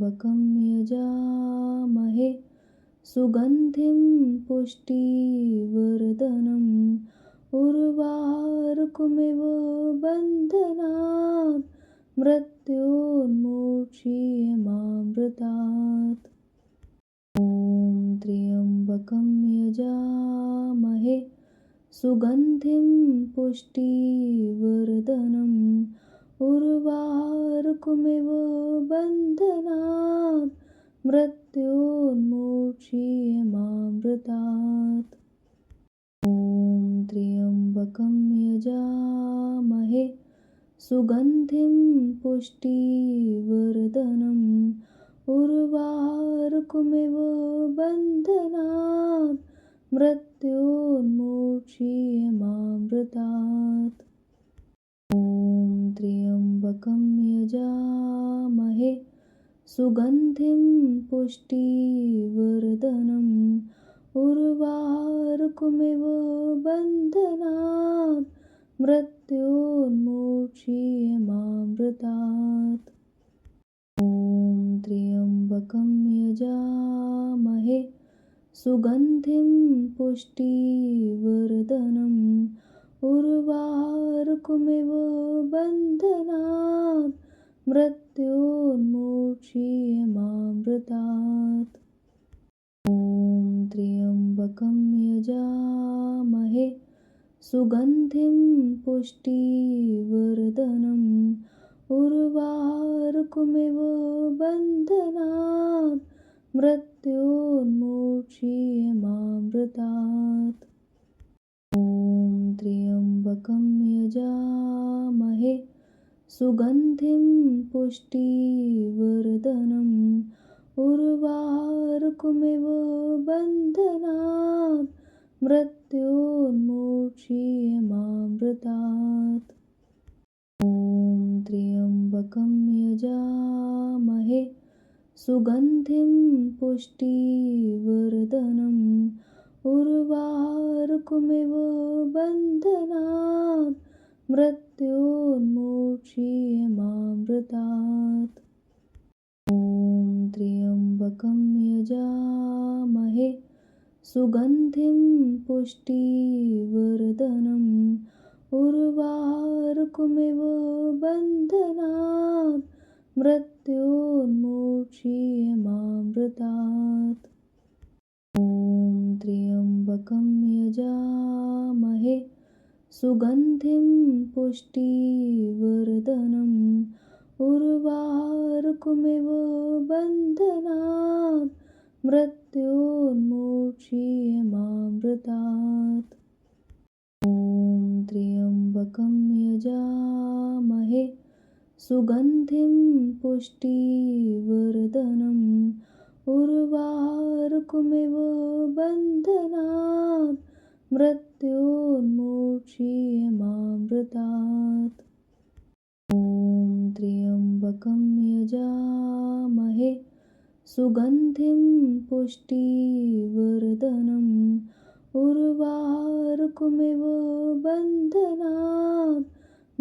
त्र्यम्बकं यजामहे सुगन्धिं पुष्टिवर्धनम् उर्वारुकमिव बन्धनात् मृत्योन्मोक्ष्यमामृतात्। ॐ त्र्यम्बकं यजामहे सुगन्धिं पुष्टिवर्धनम् उर्वारुकमिव बन्धनात् मृत्योन्मोक्ष्यमामृतात्। ॐ त्र्यम्बकं यजामहे सुगन्धिं पुष्टिवर्धनम् उर्वारुकमिव बन्धनात् मृत्योन्मोक्ष्यमामृतात्। ॐ त्र्यम्बकं यजामहे सुगन्धिं पुष्टिवर्धनम् उर्वारुकमिव बन्धनात् मृत्योन्मोक्ष्यमामृतात्। ॐ त्र्यम्बकं यजामहे सुगन्धिं पुष्टिवर्धनम् उर्वारुकमिव बन्धनात् मृत्योन्मोक्ष्यमामृतात्। ॐ त्र्यम्बकं यजामहे सुगन्धिं पुष्टिवर्धनम् उर्वारुकमिव बन्धनात् मृत्योन्मोक्ष्यमामृतात्। ॐ त्र्यम्बकं यजामहे सुगन्धिं पुष्टिवर्धनम् उर्वारुकमिव बन्धनात् मृत्योन्मोक्ष्यमामृतात्। ॐ त्र्यम्बकं यजामहे सुगन्धिं पुष्टिवर्धनम् उर्वारुकमिव बन्धनात् मृत्योन्मोक्ष्यमामृतात्। ॐ त्र्यम्बकं यजामहे सुगन्धिं पुष्टिवर्धनम् उर्वारुकमिव बन्धनात् मृत्योन्मोक्ष्यमामृतात्। ॐ त्र्यम्बकं यजामहे सुगन्धिं पुष्टिवर्धनम् उर्वारुकमिव बन्धनात् मृत्योन्मोक्ष्यमामृतात्। ॐ त्र्यम्बकं यजामहे सुगन्धिं पुष्टिवर्धनम् उर्वारुकमिव बन्धनात् मृत्योन्मोक्ष्यमामृतात्। ॐ त्र्यम्बकं यजामहे सुगन्धिं पुष्टिवर्धनम् उर्वारुकमिव बन्धनात्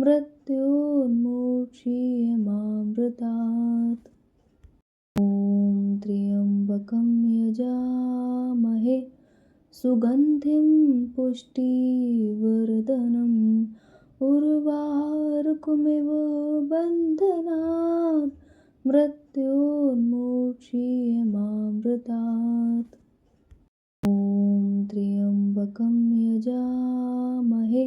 मृत्योन्मोक्ष्यमामृतात्। ॐ त्र्यम्बकं यजामहे सुगन्धिं पुष्टिवर्धनम् उर्वारुकमिव बन्धनात् मृत्योन्मोक्ष्यमामृतात्। ॐ त्र्यम्बकं यजामहे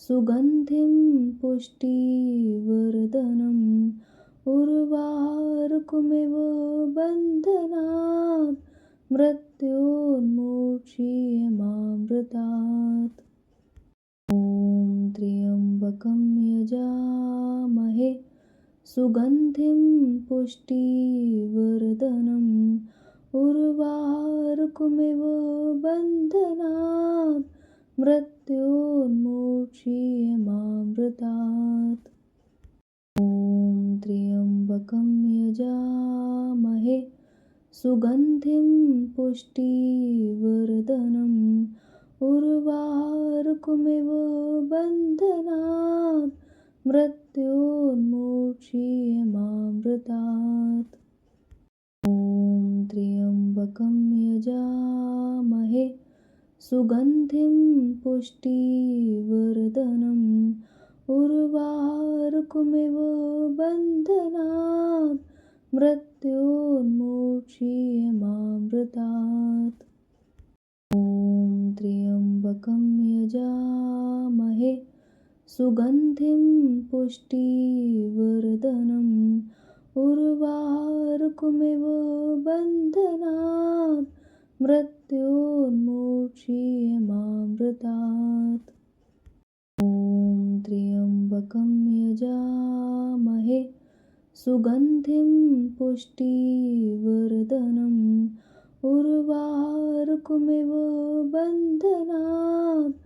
सुगन्धिं पुष्टिवर्धनम् उर्वारुकमिव बन्धनात् मृत्योन्मोक्ष्यमामृतात्। ॐ त्र्यम्बकं यजामहे सुगन्धिं पुष्टिवर्धनम् उर्वारुकमिव बन्धनात् मृत्योन्मोक्ष्यमामृतात्। ॐ त्र्यम्बकं यजामहे सुगन्धिं पुष्टिवर्धनम् उर्वारुकमिव बन्धनात् मृत्योन्मोक्ष्यमामृतात्। त्र्यम्बकं यजामहे सुगन्धिं पुष्टिवर्धनम् उर्वारुकमिव बन्धनात् मृत्योन्मोक्ष्यमामृतात्। ॐ त्र्यम्बकं यजामहे सुगन्धिं पुष्टिवर्धनम् उर्वारुकमिव बन्धनात् मृत्योन्मोक्ष्यमामृतात्। ॐ त्र्यम्बकं यजामहे सुगन्धिं पुष्टिवर्धनम् उर्वारुकमिव बन्धनात्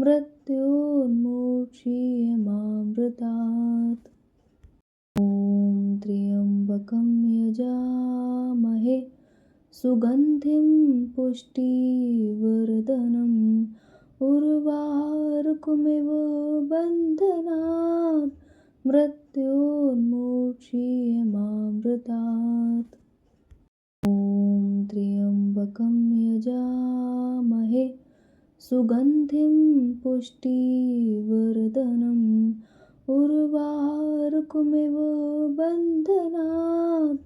मृत्योन्मोक्ष्यमामृतात्। ॐ त्र्यम्बकं यजामहे सुगन्धिं पुष्टिवर्धनम् उर्वारुकमिव बन्धनात् मृत्योन्मोक्ष्यमामृतात्। ॐ त्र्यम्बकं यजामहे सुगन्धिं पुष्टिवर्धनम् उर्वारुकमिव बन्धनात्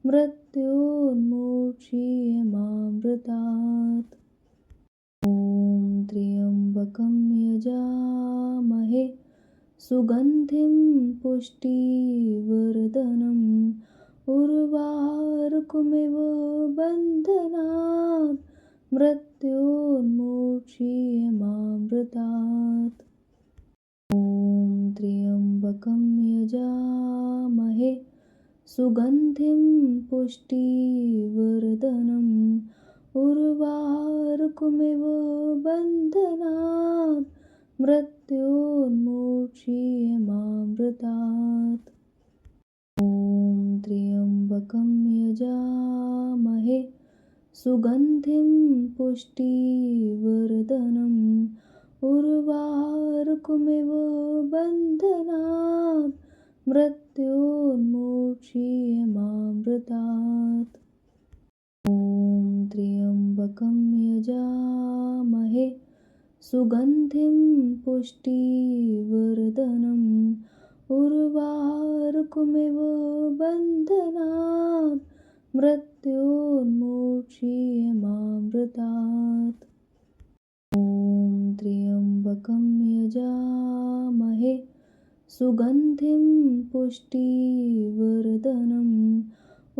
मृत्योन्मोक्ष्यमामृतात्। ॐ त्र्यम्बकं यजामहे सुगन्धिं पुष्टिवर्धनम् उर्वारुकमिव बन्धनात् मृत्योन्मोक्ष्यमामृतात्। ॐ त्र्यम्बकं यजामहे सुगन्धिं पुष्टिवर्धनम् उर्वारुकमिव बन्धनात् मृत्योन्मोक्ष्यमामृतात्। ॐ त्र्यम्बकं यजामहे सुगन्धिं पुष्टिवर्धनम् उर्वारुकमिव बन्धनात् मृत्योन्मोक्ष्यमामृतात्। ॐ त्र्यम्बकं यजामहे सुगन्धिं पुष्टिवर्धनम् उर्वारुकमिव बन्धनात् मृत्योन्मोक्ष्यमामृतात्। ॐ त्र्यम्बकं यजामहे सुगन्धिं पुष्टिवर्धनम्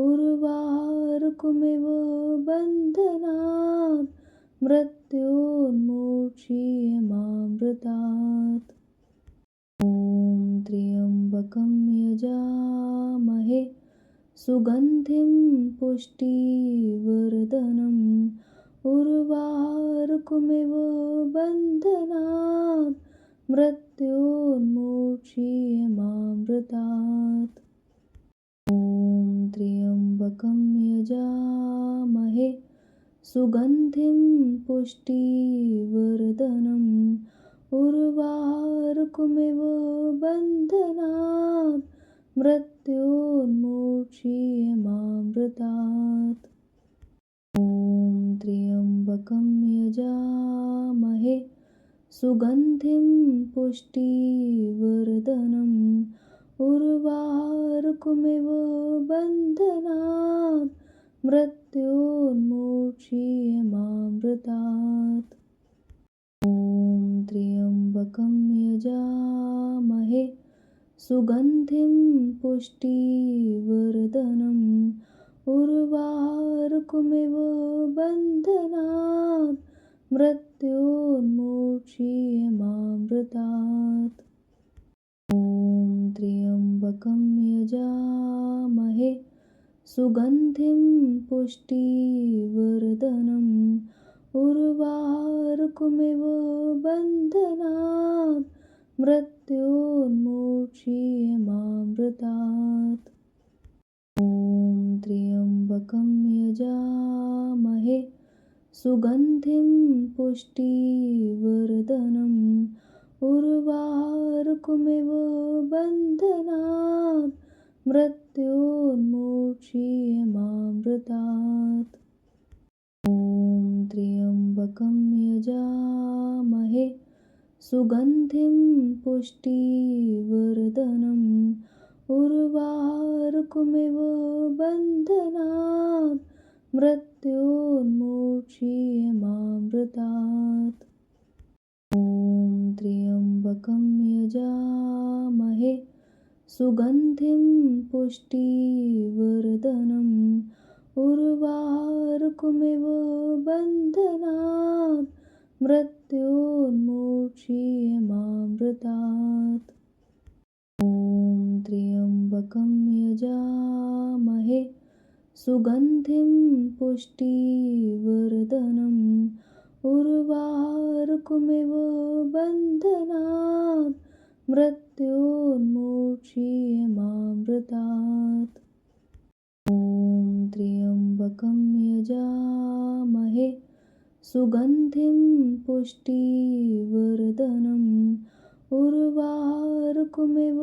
उर्वारुकमिव बन्धनात् मृत्योन्मोक्ष्यमामृतात्। ॐ त्र्यम्बकं यजामहे सुगन्धिं पुष्टिवर्धनम् उर्वारुकमिव बन्धनात् मृत्योन्मोक्ष्यमामृतात्। ॐ त्र्यम्बकं यजामहे सुगन्धिं पुष्टिवर्धनम् उर्वारुकमिव बन्धनात् मृत्योन्मोक्ष्यमामृतात्। ॐ त्र्यम्बकं यजामहे सुगन्धिं पुष्टिवर्धनम् उर्वारुकमिव बन्धनात् मृत्योन्मोक्ष्यमामृतात्। ॐ त्र्यम्बकं यजामहे सुगन्धिं पुष्टिवर्धनम् उर्वारुकमिव बन्धनात् मृत्योन्मोक्ष्यमामृतात्। ॐ त्र्यम्बकं यजामहे सुगन्धिं पुष्टिवर्धनम् उर्वारुकमिव बन्धनात् मृत्योन्मोक्ष्यमामृतात्। ॐ त्र्यम्बकं यजामहे सुगन्धिं पुष्टिवर्धनम् उर्वारुकमिव बन्धनात् मृत्योन्मोक्ष्यमामृतात्। त्र्यम्बकं यजामहे सुगन्धिं पुष्टिवर्धनम् उर्वारुकमिव बन्धनात् मृत्योन्मोक्ष्यमामृतात्। ॐ त्र्यम्बकं यजामहे सुगन्धिं पुष्टिवर्धनम् उर्वारुकमिव बन्धनात् मृत्योन्मोक्ष्यमामृतात्। ॐ त्र्यम्बकं यजामहे सुगन्धिं पुष्टिवर्धनम् उर्वारुकमिव बन्धनात् मृत्योन्मोक्ष्यमामृतात्। ॐ त्र्यम्बकं यजामहे सुगन्धिं पुष्टिवर्धनम् उर्वारुकमिव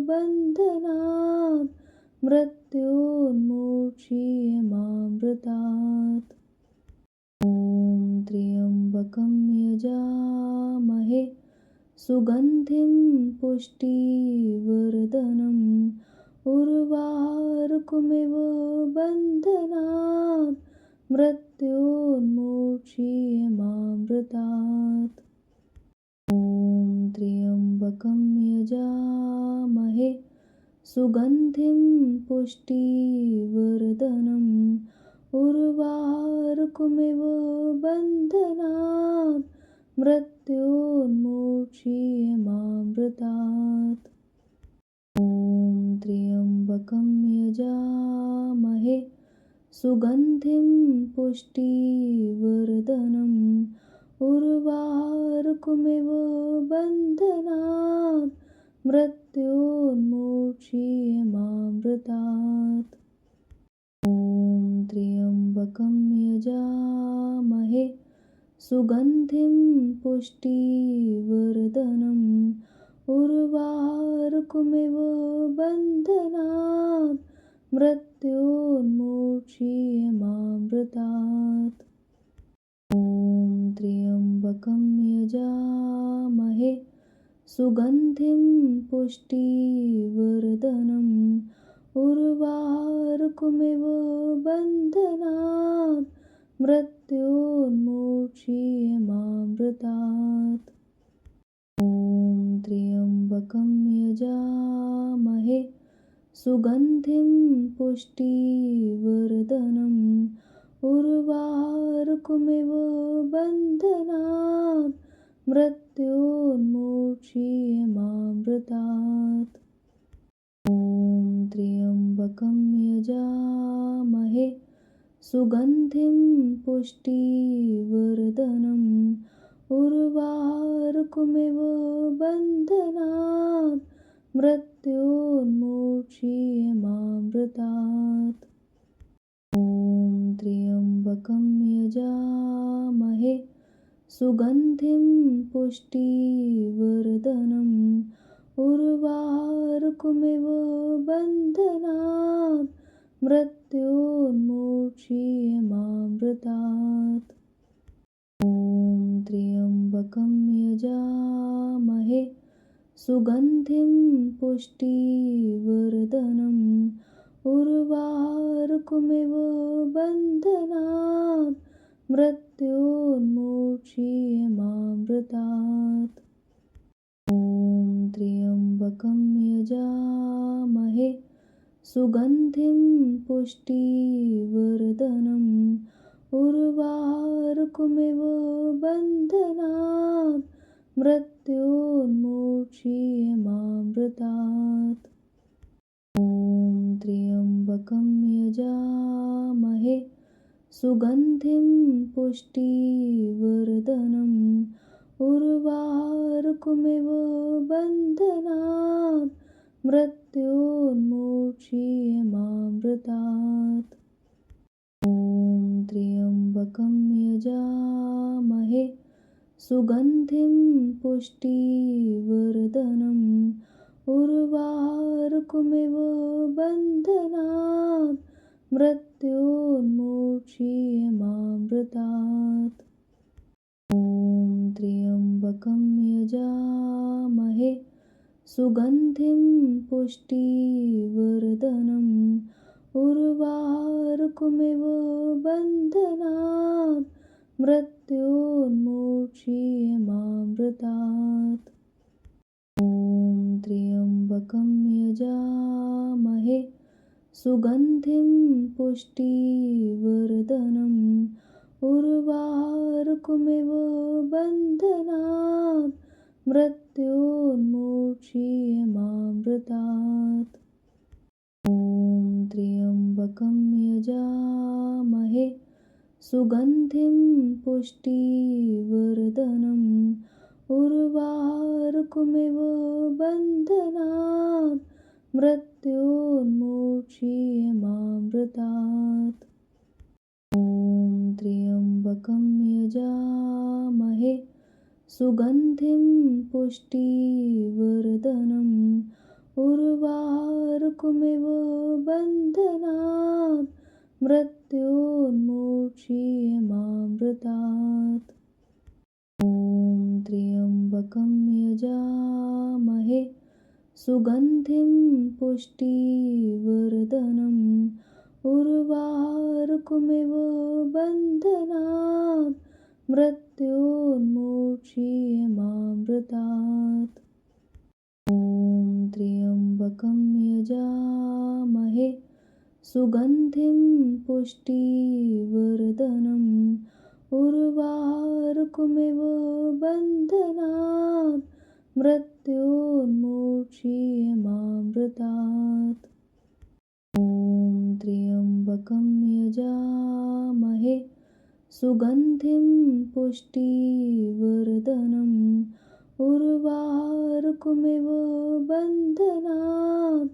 बन्धनात् मृत्योन्मोक्ष्यमामृतात्। ॐ त्र्यम्बकं यजामहे सुगन्धिं पुष्टिवर्धनम् उर्वारुकमिव बन्धनात् मृत्योन्मोक्ष्यमामृतात्। ॐ त्र्यम्बकं यजामहे सुगन्धिं पुष्टिवर्धनम् उर्वारुकमिव बन्धनात् मृत्योन्मोक्ष्यमामृतात्। ॐ त्र्यम्बकं यजामहे सुगन्धिं पुष्टिवर्धनम् उर्वारुकमिव बन्धनात् मृत्योन्मोक्ष्यमामृतात्। ॐ त्र्यम्बकं यजामहे सुगन्धिं पुष्टिवर्धनम् उर्वारुकमिव बन्धनात् मृत्योन्मोक्ष्यमामृतात्। ॐ त्र्यम्बकं यजामहे सुगन्धिं पुष्टिवर्धनम् उर्वारुकमिव बन्धनात् मृत्योन्मोक्ष्यमामृतात्। ॐ त्र्यम्बकं यजामहे सुगन्धिं पुष्टिवर्धनम् उर्वारुकमिव बन्धनात् मृत्योन्मोक्ष्यमामृतात्। ॐ त्र्यम्बकं यजामहे सुगन्धिं पुष्टिवर्धनम् उर्वारुकमिव बन्धनात् मृत्योन्मोक्ष्यमामृतात्। ॐ त्र्यम्बकं यजामहे सुगन्धिं पुष्टिवर्धनम् उर्वारुकमिव बन्धनात् मृत्योन्मोक्ष्यमामृतात्। ॐ त्र्यम्बकं यजामहे सुगन्धिं पुष्टिवर्धनम् उर्वारुकमिव बन्धनात् मृत्योन्मोक्ष्यमामृतात्। ॐ त्र्यम्बकं यजामहे सुगन्धिं पुष्टिवर्धनम् उर्वारुकमिव बन्धनात् मृत्योन्मोक्ष्यमामृतात्। ॐ त्र्यम्बकं यजामहे सुगन्धिं पुष्टिवर्धनम् उर्वारुकमिव बन्धनात् मृत्योन्मोक्ष्यमामृतात्। ॐ त्र्यम्बकं यजामहे सुगन्धिं पुष्टिवर्धनम् उर्वारुकमिव बन्धनात् मृत्योन्मोक्ष्यमामृतात्। त्र्यम्बकं यजामहे सुगन्धिं पुष्टिवर्धनम् उर्वारुकमिव बन्धनात् मृत्योन्मोक्षीयमामृतात्। ॐ त्र्यम्बकं यजामहे सुगन्धिं पुष्टिवर्धनम् उर्वारुकमिव बन्धनात् मृत्योन्मोक्षीयमामृतात्। ॐ त्र्यम्बकं यजामहे सुगन्धिं पुष्टिवर्धनम् उर्वारुकमिव बन्धनात् मृत्योन्मोक्षीयमामृतात्। ॐ त्र्यम्बकं यजामहे सुगन्धिं पुष्टिवर्धनम् उर्वारुकमिव बन्धनात् मृत्योन्मोक्षीयमामृतात्। ॐ त्र्यम्बकं यजामहे सुगन्धिं पुष्टिवर्धनम् उर्वारुकमिव बन्धनात् मृत्योन्मोक्षीयमामृतात्। ॐ त्र्यम्बकं यजामहे सुगन्धिं पुष्टिवर्धनम् उर्वारुकमिव बन्धनात् मृत्योन्मोक्षीयमामृतात्। ॐ त्र्यम्बकं यजामहे सुगन्धिं पुष्टिवर्धनम् उर्वारुकमिव बन्धनात्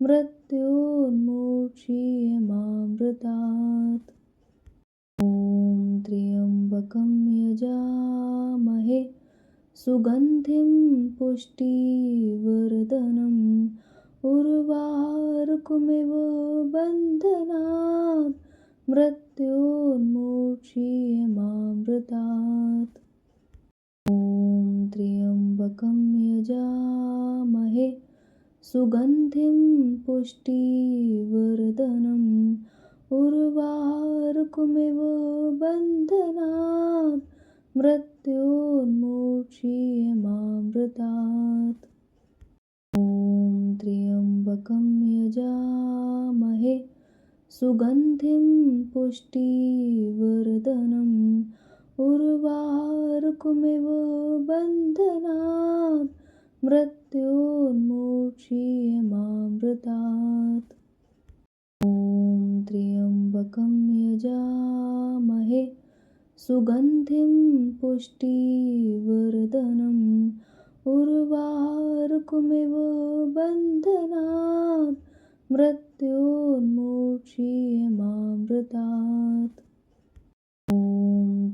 मृत्योन्मोक्षीयमामृतात्। ॐ त्र्यम्बकं यजामहे सुगन्धिं पुष्टिवर्धनम् उर्वारुकमिव बन्धनात् मृत्योन्मोक्षीयमामृतात्। ॐ त्र्यम्बकं यजामहे सुगन्धिं पुष्टिवर्धनम् उर्वारुकमिव बन्धनात् मृत्योन्मोक्षीयमामृतात्। ॐ त्र्यम्बकं यजामहे सुगन्धिं पुष्टिवर्धनम् उर्वारुकमिव बन्धनात् मृत्योन्मोक्षीयमामृतात्। ॐ त्र्यम्बकं यजामहे सुगन्धिं पुष्टिवर्धनम् उर्वारुकमिव बन्धनात् मृत्योन्मोक्षीयमामृतात्। ॐ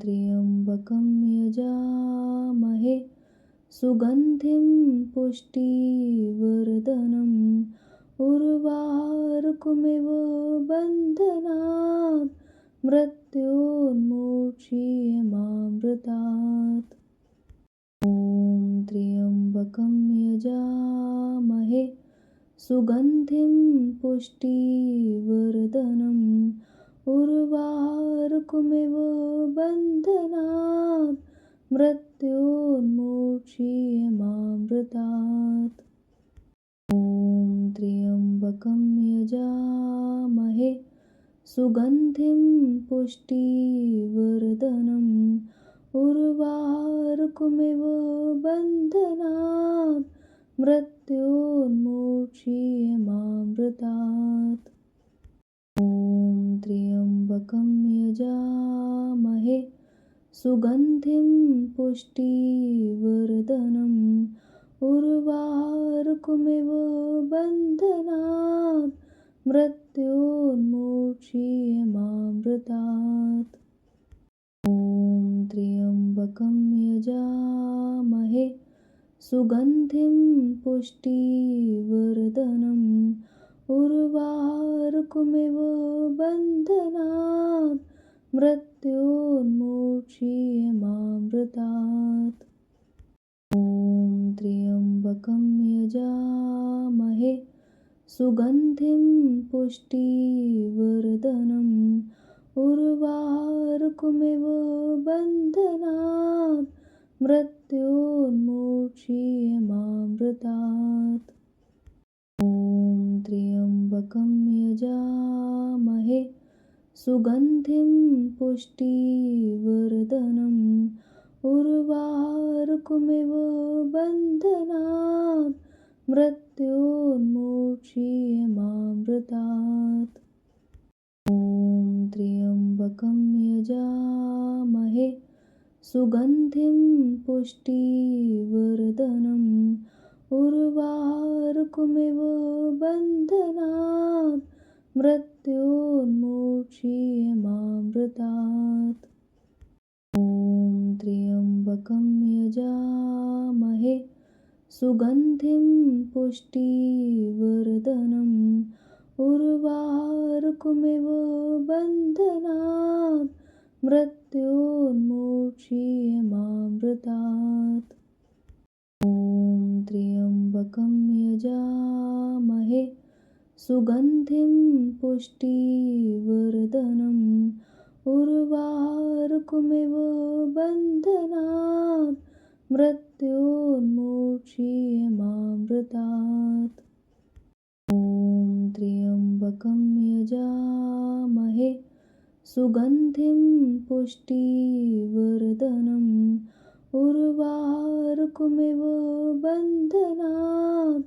त्र्यम्बकं यजामहे सुगन्धिं पुष्टिवर्धनम् उर्वारुकमिव बन्धनात् मृत्योन्मोक्षीयमामृतात्। ॐ त्र्यम्बकं यजामहे सुगन्धिं पुष्टिवर्धनम् उर्वारुकमिव बन्धनात् मृत्योन्मोक्षीयमामृतात्। ॐ त्र्यम्बकं यजामहे सुगन्धिं पुष्टिवर्धनम् उर्वारुकमिव बन्धनात् मृत्योन्मोक्षीयमामृतात्। ॐ त्र्यम्बकं यजामहे सुगन्धिं पुष्टिवर्धनम् उर्वारुकमिव बन्धनात् मृत्योन्मोक्षीयमामृतात्। ॐ त्र्यम्बकं यजामहे सुगन्धिं पुष्टिवर्धनम् उर्वारुकमिव बन्धनात् मृत्योन्मोक्षीयमामृतात्। त्र्यम्बकं यजामहे सुगन्धिं पुष्टिवर्धनम् उर्वारुकमिव बन्धनात् मृत्योन्मोक्षीयमामृतात्। ॐ त्र्यम्बकं यजामहे सुगन्धिं पुष्टिवर्धनम् उर्वारुकमिव बन्धनात् मृत्योन्मोक्षीयमामृतात्। ॐ त्र्यम्बकं यजामहे सुगन्धिं पुष्टिवर्धनम् उर्वारुकमिव बन्धनात् मृत्योन्मोक्षीयमामृतात्। ॐ त्र्यम्बकं यजामहे सुगन्धिं पुष्टिवर्धनम् उर्वारुकमिव बन्धनात् मृत्योन्मोक्षीयमामृतात्। ॐ त्र्यम्बकं यजामहे सुगन्धिं पुष्टिवर्धनम् उर्वारुकमिव बन्धनात् मृत्योन्मोक्षीयमामृतात्। ॐ त्र्यम्बकं यजामहे सुगन्धिं पुष्टिवर्धनम् उर्वारुकमिव बन्धनात्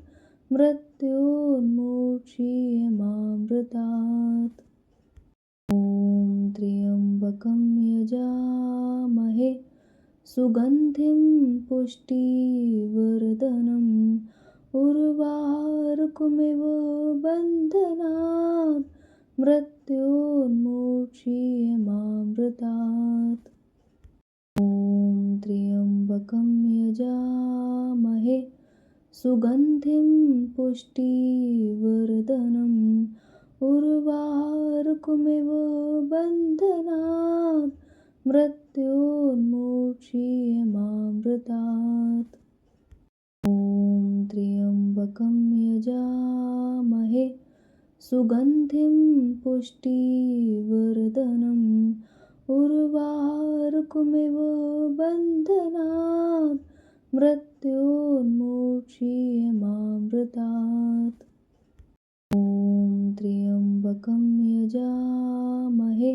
मृत्योन्मोक्षीयमामृतात्। ॐ त्र्यम्बकं यजामहे सुगन्धिं पुष्टिवर्धनम् उर्वारुकमिव बन्धनात् मृत्योन्मोक्षीयमामृतात्। ॐ त्र्यम्बकं यजामहे सुगन्धिं पुष्टिवर्धनम् उर्वारुकमिव बन्धनात् मृत्योन्मोक्षीयमामृतात्। ॐ त्र्यम्बकं यजामहे सुगन्धिं पुष्टिवर्धनम् उर्वारुकमिव बन्धनात् मृत्योन्मोक्षीयमामृतात्। ॐ त्र्यम्बकं यजामहे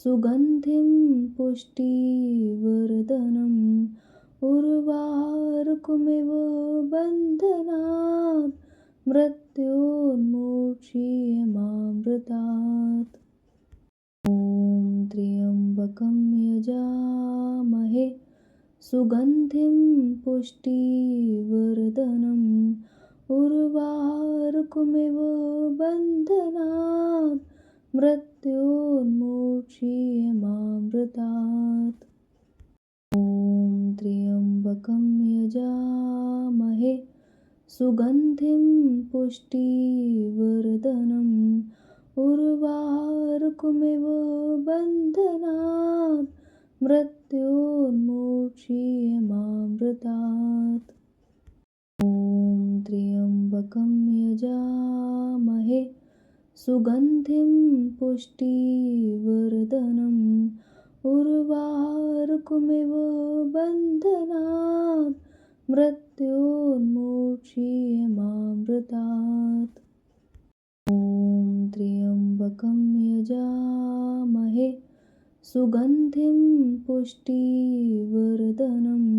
सुगन्धिं पुष्टिवर्धनम् उर्वारुकमिव बन्धनात् मृत्योन्मोक्षीयमामृतात्। ॐ त्र्यम्बकं यजामहे सुगन्धिं पुष्टिवर्धनम् उर्वारुकमिव बन्धनात् मृत्योन्मोक्षीयमामृतात्। ॐ त्र्यम्बकं यजामहे सुगन्धिं पुष्टिवर्धनम् उर्वारुकमिव बन्धनात् मृत्योन्मोक्षीयमामृतात्। ॐ त्र्यम्बकं यजामहे सुगन्धिं पुष्टिवर्धनम् उर्वारुकमिव बन्धनात् मृत्योन्मोक्षीयमामृतात्। ॐ त्र्यम्बकं यजामहे सुगन्धिं पुष्टिवर्धनम्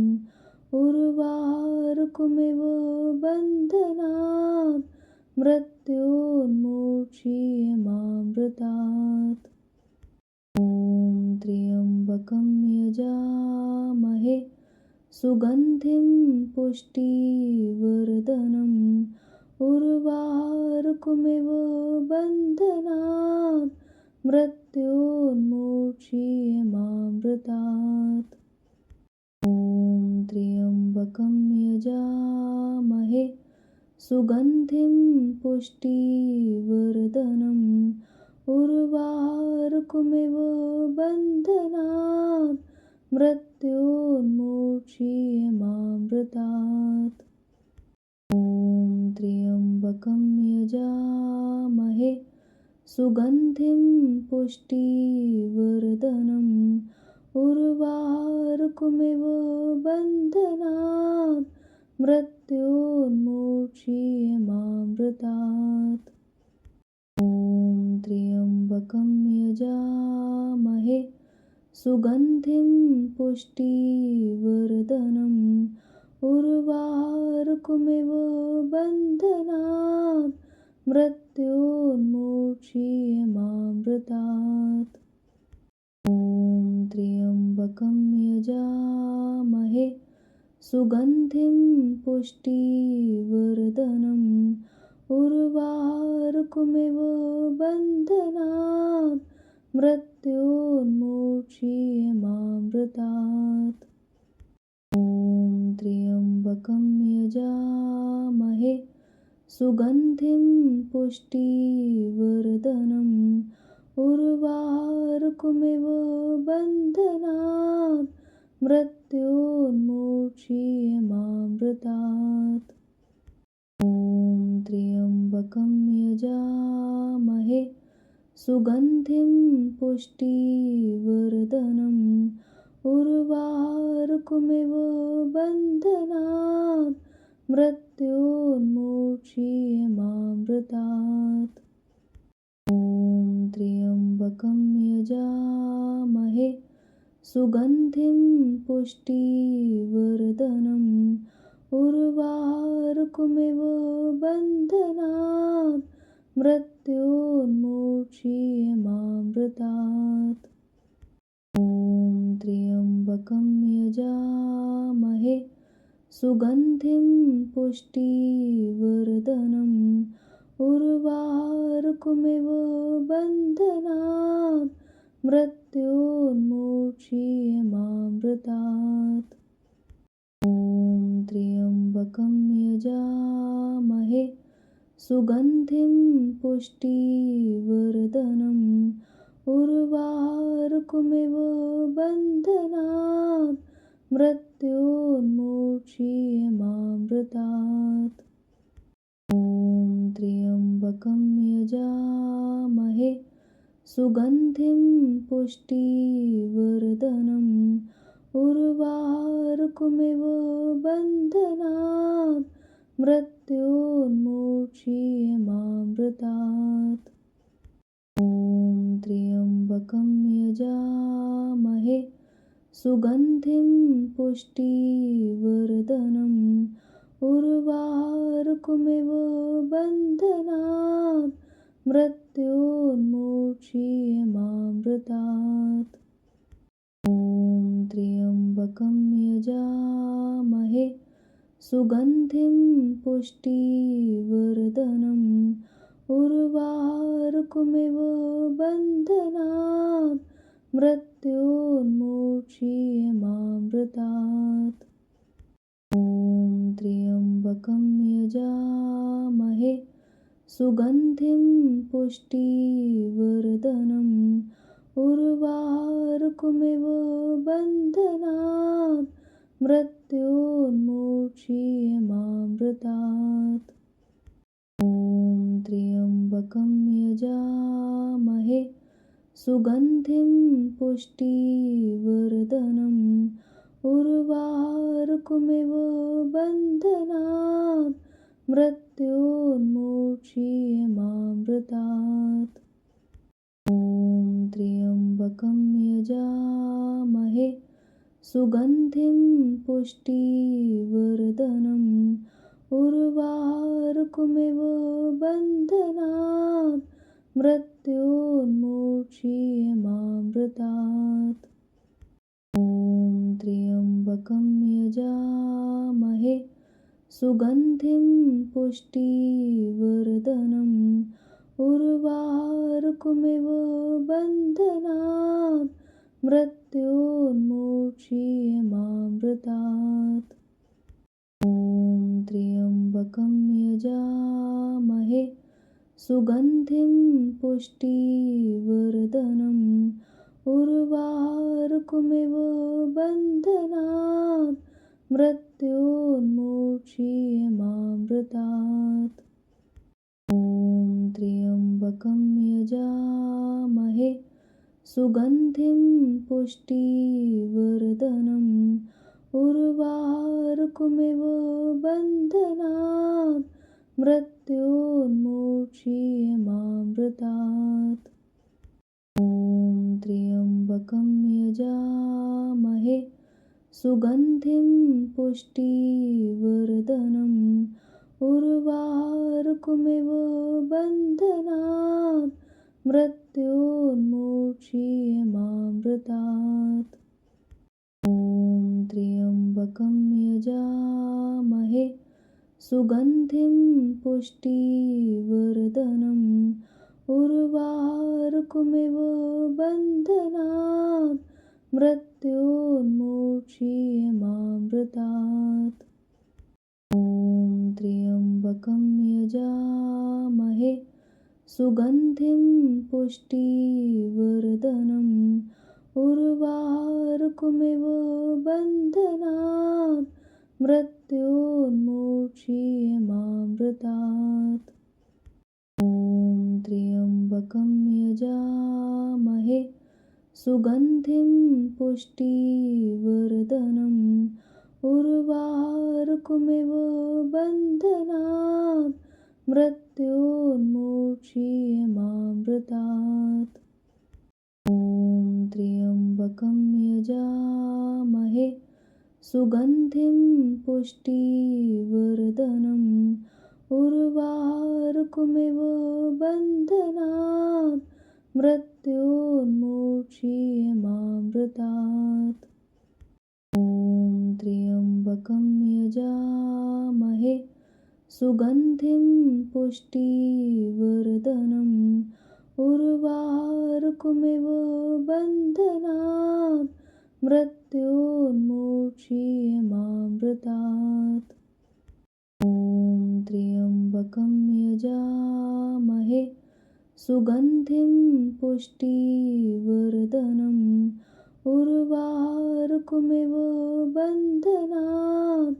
उर्वारुकमिव बन्धनात् मृत्योन्मोक्षीयमामृतात्। ॐ त्र्यम्बकं यजामहे सुगन्धिं पुष्टिवर्धनम् उर्वारुकमिव बन्धनात् मृत्योन्मोक्षीयमामृतात्। ॐ त्र्यम्बकं यजामहे सुगन्धिं पुष्टिवर्धनम् उर्वारुकमिव बन्धनात् मृत्योन्मूर्च्छियमामृतात्। ॐ त्र्यम्बकं यजामहे सुगन्धिं पुष्टिवर्धनम् उर्वारुकमिव बन्धनात् मृत्योन्मूर्च्छियमामृतात्। ॐ त्र्यम्बकं यजामहे सुगन्धिं पुष्टिवर्धनम् उर्वारुकमिव बन्धनात् मृत्योन्मूर्च्छियमामृतात्। ॐ त्र्यम्बकं यजामहे सुगन्धिं पुष्टिवर्धनम् उर्वारुकमिव बन्धनात् मृत्योन्मूर्च्छियमामृतात्। ॐ त्र्यम्बकं यजामहे सुगन्धिं पुष्टिवर्धनम् उर्वारुकमिव बन्धनात् मृत्योन्मूर्च्छियमामृतात्। ॐ त्र्यम्बकं यजामहे सुगन्धिं पुष्टिवर्धनम् उर्वारुकमिव बन्धनात् मृत्योन्मूर्च्छियमामृतात्। ॐ त्र्यम्बकं यजामहे सुगन्धिं पुष्टिवर्धनम् उर्वारुकमिव बन्धनात् मृत्योन्मूर्च्छियमामृतात्। ॐ त्र्यम्बकं यजामहे सुगन्धिं पुष्टिवर्धनम् उर्वारुकमिव बन्धनात् मृत्योन्मूर्च्छियमामृतात्। ॐ त्र्यम्बकं यजामहे सुगन्धिं पुष्टिवर्धनम् उर्वारुकमिव बन्धनात् मृत्योन्मूर्च्छियमामृतात्। ॐ त्र्यम्बकं यजामहे सुगन्धिं पुष्टिवर्धनम् उर्वारुकमिव बन्धनात् मृत्योन्मूर्च्छियमामृतात्। ॐ त्र्यम्बकं यजामहे सुगन्धिं पुष्टिवर्धनम् उर्वारुकमिव बन्धनात् मृत्योन्मूर्च्छियमामृतात्। ॐ त्र्यम्बकं यजामहे सुगन्धिं पुष्टिवर्धनम् उर्वारुकमिव बन्धनात् मृत्योन्मूर्च्छियमामृतात्। ॐ त्र्यम्बकं यजामहे सुगन्धिं पुष्टिवर्धनम् उर्वारुकमिव बन्धनात् मृत्योन्मूर्च्छियमामृतात्। ॐ त्र्यम्बकं यजामहे सुगन्धिं पुष्टिवर्धनम् उर्वारुकमिव बन्धनात् मृत्योन्मूर्च्छियमामृतात्। ॐ त्र्यम्बकं यजामहे सुगन्धिं पुष्टिवर्धनम् उर्वारुकमिव बन्धनात् मृत्योन्मूर्च्छियमामृतात्। ॐ त्र्यम्बकं यजामहे सुगन्धिं पुष्टिवर्धनम् उर्वारुकमिव बन्धनात् मृत्योन्मूर्च्छियमामृतात्। ॐ त्र्यम्बकं यजामहे सुगन्धिं पुष्टिवर्धनम् उर्वारुकमिव बन्धनात् मृत्योन्मोक्षीयमामृतात्। ॐ त्र्यम्बकं यजामहे सुगन्धिं पुष्टिवर्धनम् उर्वारुकमिव बन्धनात् मृत्योन्मोक्षीयमामृतात्। ॐ त्र्यम्बकं यजामहे सुगन्धिं पुष्टिवर्धनम् उर्वारुकमिव बन्धनात् मृत्योन्मोक्षीयमामृतात्। ॐ त्र्यम्बकं यजामहे सुगन्धिं पुष्टिवर्धनम् उर्वारुकमिव बन्धनात् मृत्योन्मोक्षीयमामृतात्। ॐ त्र्यम्बकं यजामहे सुगन्धिं पुष्टिवर्धनम् उर्वारुकमिव बन्धनात् मृत्योन्मोक्षीयमामृतात्। ॐ त्र्यम्बकं यजामहे सुगन्धिं पुष्टिवर्धनम् उर्वारुकमिव बन्धनात् मृत्योन्मोक्षीयमामृतात्। ॐ त्र्यम्बकं यजामहे सुगन्धिं पुष्टिवर्धनम् उर्वारुकमिव बन्धनात् मृत्योन्मोक्षीयमामृतात्। ॐ त्र्यम्बकं यजामहे सुगन्धिं पुष्टिवर्धनम् उर्वारुकमिव बन्धनात् मृत्योन्मोक्षीयमामृतात्। ॐ त्र्यम्बकं यजामहे सुगन्धिं पुष्टिवर्धनम् उर्वारुकमिव बन्धनात्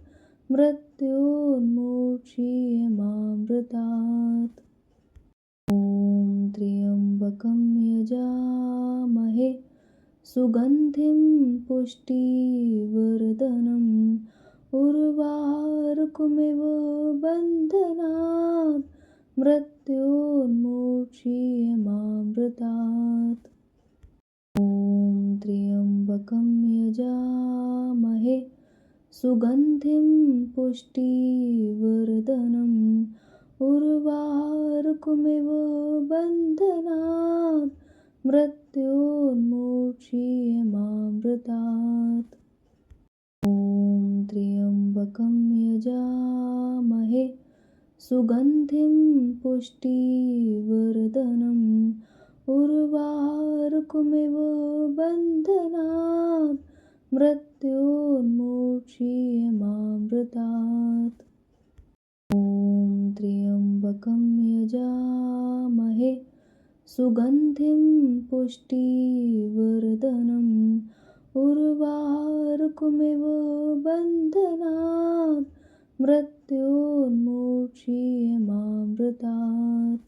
मृत्योन्मोक्षीयमामृतात्। ॐ त्र्यम्बकं यजामहे सुगन्धिं पुष्टिवर्धनम् उर्वारुकमिव बन्धनात् मृत्योन्मोक्षीयमामृतात्। ॐ त्र्यम्बकं यजामहे सुगन्धिं पुष्टिवर्धनम् उर्वारुकमिव बन्धनात् मृत्योन्मोक्षीयमामृतात्। ॐ त्र्यम्बकं यजामहे सुगन्धिं पुष्टिवर्धनम् उर्वारुकमिव बन्धनात् मृत्योन्मोक्षीयमामृतात्। ॐ त्र्यम्बकं यजामहे सुगन्धिं पुष्टिवर्धनम् उर्वारुकमिव बन्धनात् मृत्योन्मोक्षीयमामृतात्।